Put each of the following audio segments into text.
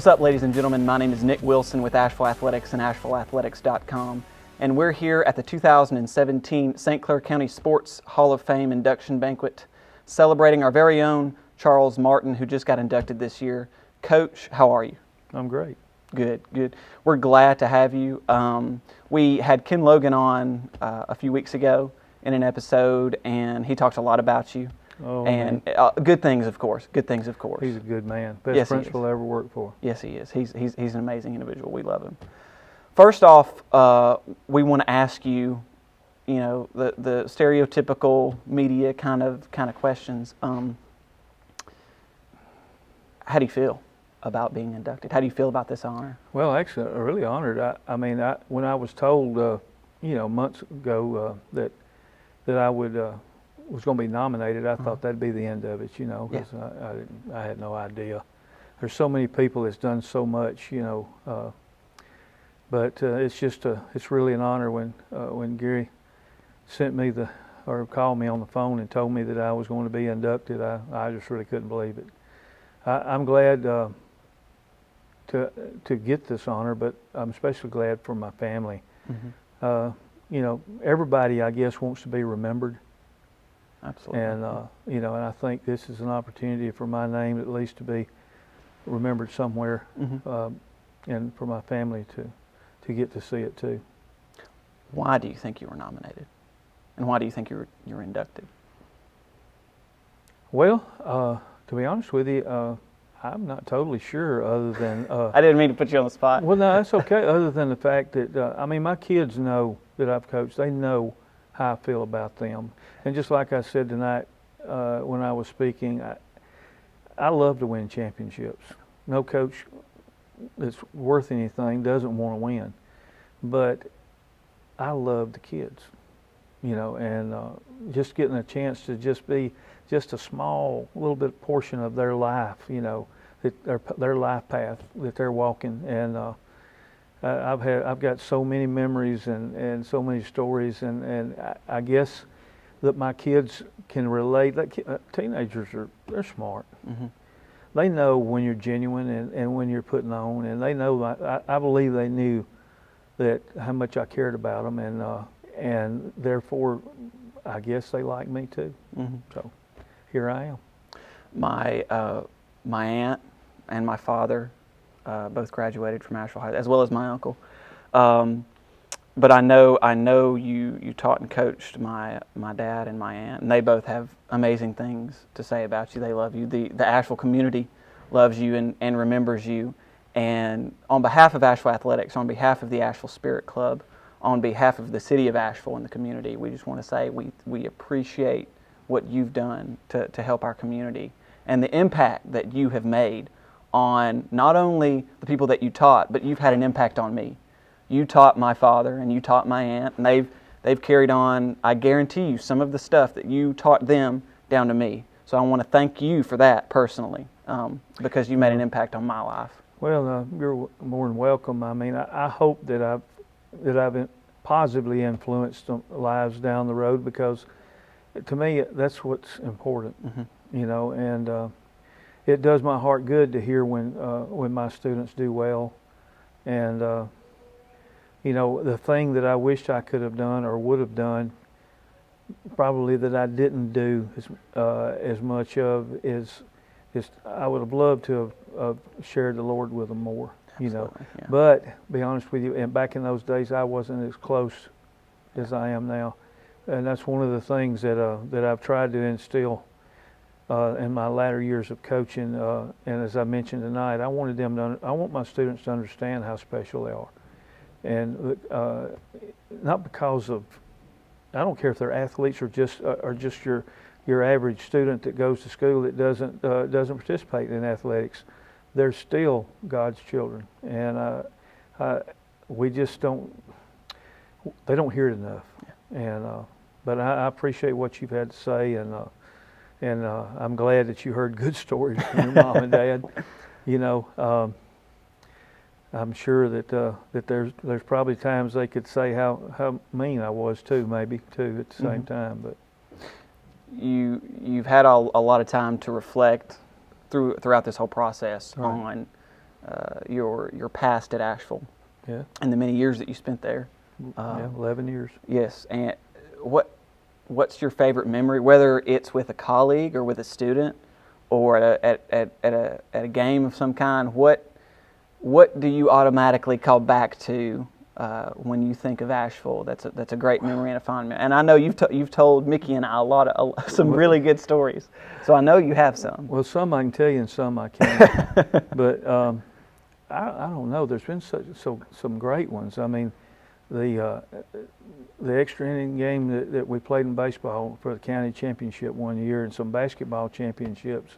What's up, ladies and gentlemen? My name is Nick Wilson with Asheville Athletics and AshevilleAthletics.com, and we're here at the 2017 St. Clair County Sports Hall of Fame induction banquet, celebrating our very own Charles Martin, who just got inducted this year. Coach, how are you? I'm great. Good, good. We're glad to have you. We had Ken Logan on a few weeks ago in an episode, and he talked a lot about you. Oh, and good things, of course. Good things, of course. He's a good man. Best Yes, principal I ever worked for. Yes, he is. He's an amazing individual. We love him. First off, we want to ask you, the stereotypical media kind of questions. How do you feel about being inducted? How do you feel about this honor? Well, actually, I'm really honored. When I was told, months ago that I was going to be nominated, I thought that'd be the end of it, because I had no idea. There's so many people that's done so much, but it's really an honor when Gary sent me or called me on the phone and told me that I was going to be inducted. I just really couldn't believe it. I'm glad to get this honor, but I'm especially glad for my family. Mm-hmm. Everybody, I guess, wants to be remembered. Absolutely. And and I think this is an opportunity for my name at least to be remembered somewhere, mm-hmm. And for my family to get to see it too. Why do you think you were nominated, and why do you think you were inducted? Well, to be honest with you, I'm not totally sure. Other than I didn't mean to put you on the spot. Well, no, that's okay. Other than the fact that my kids know that I've coached. They know how I feel about them. And just like I said tonight when I was speaking, I love to win championships. No coach that's worth anything doesn't want to win. But I love the kids, and just getting a chance to just be just a small little bit portion of their life, that their life path that they're walking. And I've got so many memories and so many stories, and I guess that my kids can relate. Teenagers they're smart. Mm-hmm. They know when you're genuine and when you're putting on, and they know. I believe they knew that how much I cared about them, and therefore, I guess they like me too. Mm-hmm. So here I am. My aunt and my father both graduated from Asheville High, as well as my uncle. But I know you taught and coached my dad and my aunt, and they both have amazing things to say about you. They love you. The Asheville community loves you and remembers you. And on behalf of Asheville Athletics, on behalf of the Asheville Spirit Club, on behalf of the city of Asheville and the community, we just want to say we appreciate what you've done to help our community and the impact that you have made on not only the people that you taught, but you've had an impact on me. You taught my father and you taught my aunt, and they've carried on, I guarantee you, some of the stuff that you taught them down to me. So I want to thank you for that personally, because you made an impact on my life. Well, you're more than welcome. I hope that I've positively influenced lives down the road, because to me that's what's important. Mm-hmm. And it does my heart good to hear when my students do well, and the thing that I wished I could have done or would have done, probably that I didn't do as much of, is I would have loved to have shared the Lord with them more. Yeah. But be honest with you, and back in those days I wasn't as close as I am now, and that's one of the things that I've tried to instill in my latter years of coaching. And as I mentioned tonight, I want my students to understand how special they are, and not because of, I don't care if they're athletes or just your average student that goes to school that doesn't participate in athletics. They're still God's children, and we just don't. They don't hear it enough, and but I appreciate what you've had to say, and I'm glad that you heard good stories from your mom and dad. I'm sure that there's probably times they could say how mean I was too, maybe too at the same time, but. You've had a lot of time to reflect throughout this whole process on your past at Asheville. Yeah. And the many years that you spent there. Yeah, 11 years. Yes. And what's your favorite memory, whether it's with a colleague or with a student or at a game of some kind? What do you automatically call back to when you think of Asheville? That's a great memory and a fond memory. And I know you've told Mickey and I some really good stories, so I know you have some. Well, some I can tell you and some I can't. But I don't know. There's been some great ones. I mean, the extra inning game that we played in baseball for the county championship one year, and some basketball championships,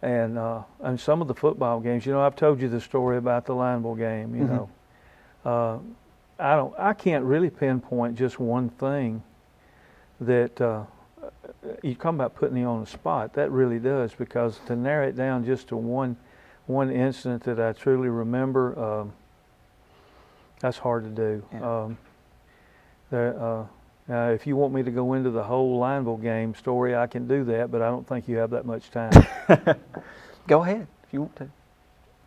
and some of the football games. You know, I've told you the story about the Lineville game. You know, I can't really pinpoint just one thing that you come about putting me on the spot. That really does, because to narrow it down just to one incident that I truly remember, that's hard to do. Yeah. If you want me to go into the whole Lineville game story, I can do that, but I don't think you have that much time. Go ahead if you want to.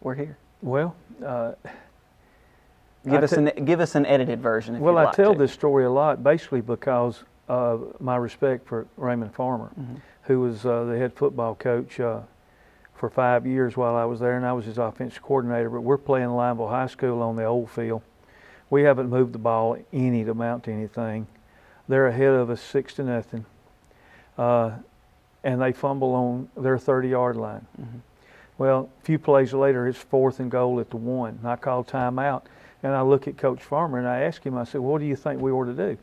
We're here. Well, give us an edited version. If well, you'd I like tell to. this story a lot, basically because of my respect for Raymond Farmer, who was the head football coach for 5 years while I was there, and I was his offensive coordinator. But we're playing Lineville High School on the old field. We haven't moved the ball any to amount to anything. They're ahead of us 6-0, and they fumble on their 30-yard line. Well, a few plays later, it's 4th and goal at the 1. And I call timeout, and I look at Coach Farmer, and I ask him, I said, what do you think we ought to do?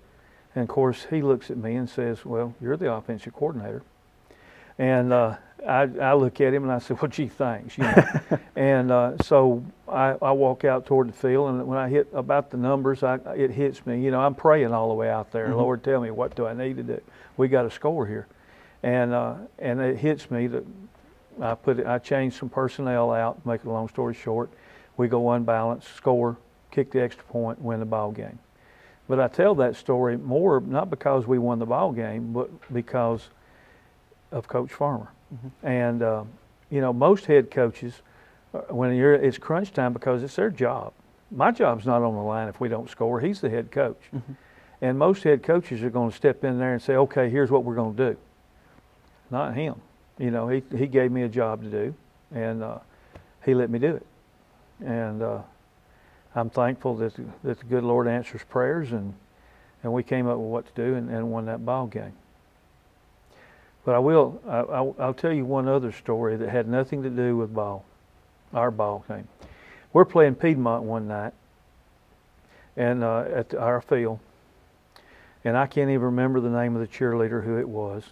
And, of course, he looks at me and says, well, you're the offensive coordinator. And I look at him, and I said, what do you think? You know? And so I walk out toward the field, and when I hit about the numbers, it hits me. You know, I'm praying all the way out there. Lord, tell me, what do I need to do? We got to score here. And it hits me that I changed some personnel out, make a long story short. We go unbalanced, score, kick the extra point, win the ball game. But I tell that story more not because we won the ball game, but because of Coach Farmer. And you know, most head coaches, when it's crunch time, because it's their job. My job's not on the line if we don't score. He's the head coach. And most head coaches are going to step in there and say, okay, here's what we're going to do. Not him. You know, he gave me a job to do, and he let me do it. And I'm thankful that the good Lord answers prayers, and we came up with what to do and won that ball game. But I'll tell you one other story that had nothing to do with our ball game. We're playing Piedmont one night, and at our field, and I can't even remember the name of the cheerleader, who it was.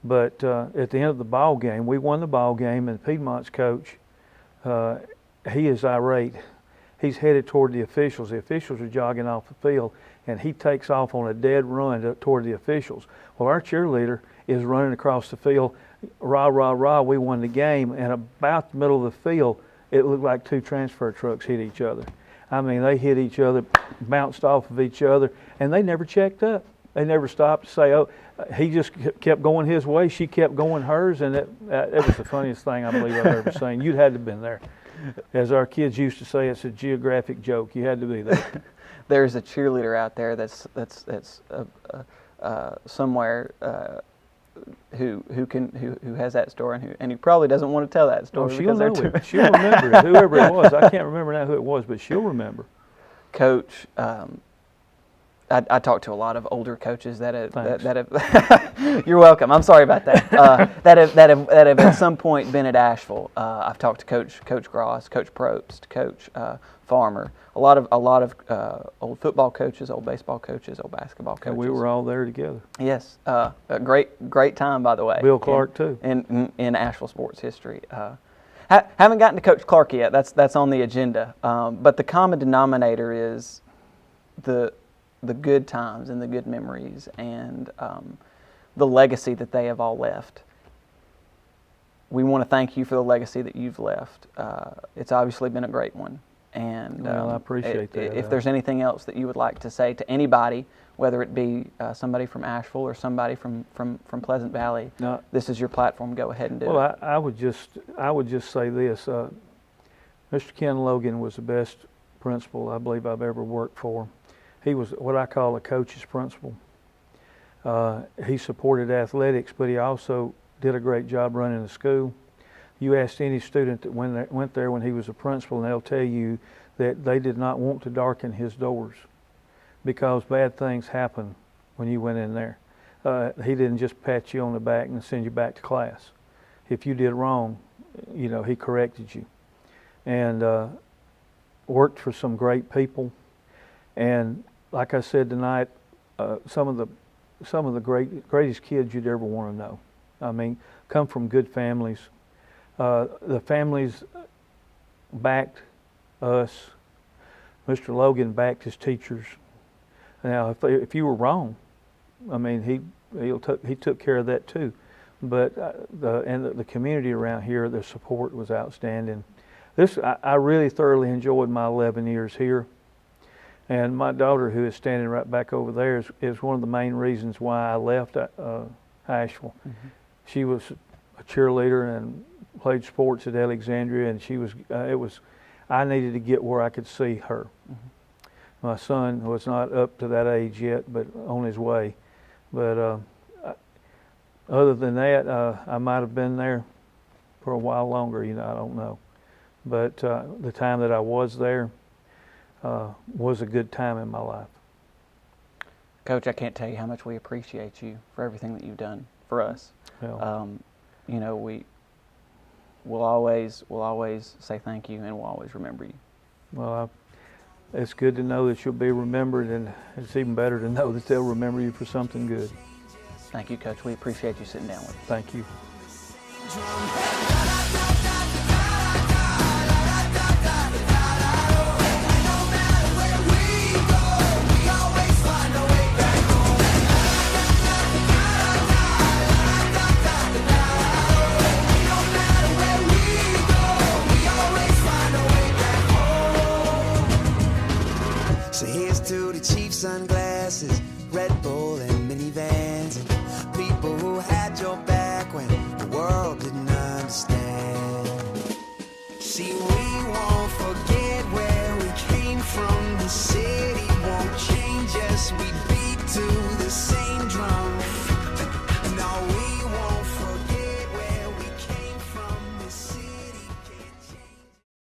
But at the end of the ball game, we won the ball game, and Piedmont's coach, he is irate. He's headed toward the officials. The officials are jogging off the field, and he takes off on a dead run toward the officials. Well, our cheerleader is running across the field, rah, rah, rah, we won the game, and about the middle of the field, it looked like 2 transfer trucks hit each other. I mean, they hit each other, bounced off of each other, and they never checked up. They never stopped to say, oh, he just kept going his way, she kept going hers, and it was the funniest thing I believe I've ever seen. You'd had to have been there. As our kids used to say, it's a geographic joke. You had to be there. There's a cheerleader out there that's somewhere who has that story and who probably doesn't want to tell that story. Oh, she'll know it. She'll remember it. Whoever it was, I can't remember now who it was, but she'll remember. Coach, I talked to a lot of older coaches that have you're welcome. I'm sorry about that. that have at some point been at Asheville. I've talked to Coach Gross, Coach Probst, Coach Farmer, a lot of old football coaches, old baseball coaches, old basketball coaches. And we were all there together. Yes, a great time, by the way. Bill Clark too. In Asheville sports history. Haven't gotten to Coach Clark yet. That's on the agenda. But the common denominator is the good times and the good memories and the legacy that they have all left. We want to thank you for the legacy that you've left. It's obviously been a great one. And well, I appreciate that. If there's anything else that you would like to say to anybody, whether it be somebody from Asheville or somebody from Pleasant Valley, this is your platform. Go ahead and do it. Well, I would just say this. Mr. Ken Logan was the best principal I believe I've ever worked for. He was what I call a coach's principal. He supported athletics, but he also did a great job running the school. You asked any student that went there when he was a principal, and they'll tell you that they did not want to darken his doors because bad things happen when you went in there. He didn't just pat you on the back and send you back to class. If you did wrong, he corrected you. And worked for some great people. And like I said tonight, some of the greatest kids you'd ever want to know. I mean, come from good families. The families backed us. Mr. Logan backed his teachers. Now, if you were wrong, I mean, he took care of that too. But the community around here, their support was outstanding. I really thoroughly enjoyed my 11 years here. And my daughter, who is standing right back over there, is one of the main reasons why I left Asheville. Mm-hmm. She was a cheerleader and played sports at Alexandria, and I needed to get where I could see her. Mm-hmm. My son was not up to that age yet, but on his way. But other than that, I might have been there for a while longer. I don't know. But the time that I was there was a good time in my life. Coach, I can't tell you how much we appreciate you for everything that you've done for us. Yeah. We'll always say thank you, and we'll always remember you. Well, it's good to know that you'll be remembered, and it's even better to know that they'll remember you for something good. Thank you, Coach. We appreciate you sitting down with us. Thank you. So here's to the cheap sunglasses, Red Bull and minivans, and people who had your back when the world didn't understand. See, we won't forget where we came from. The city won't change us. We'd be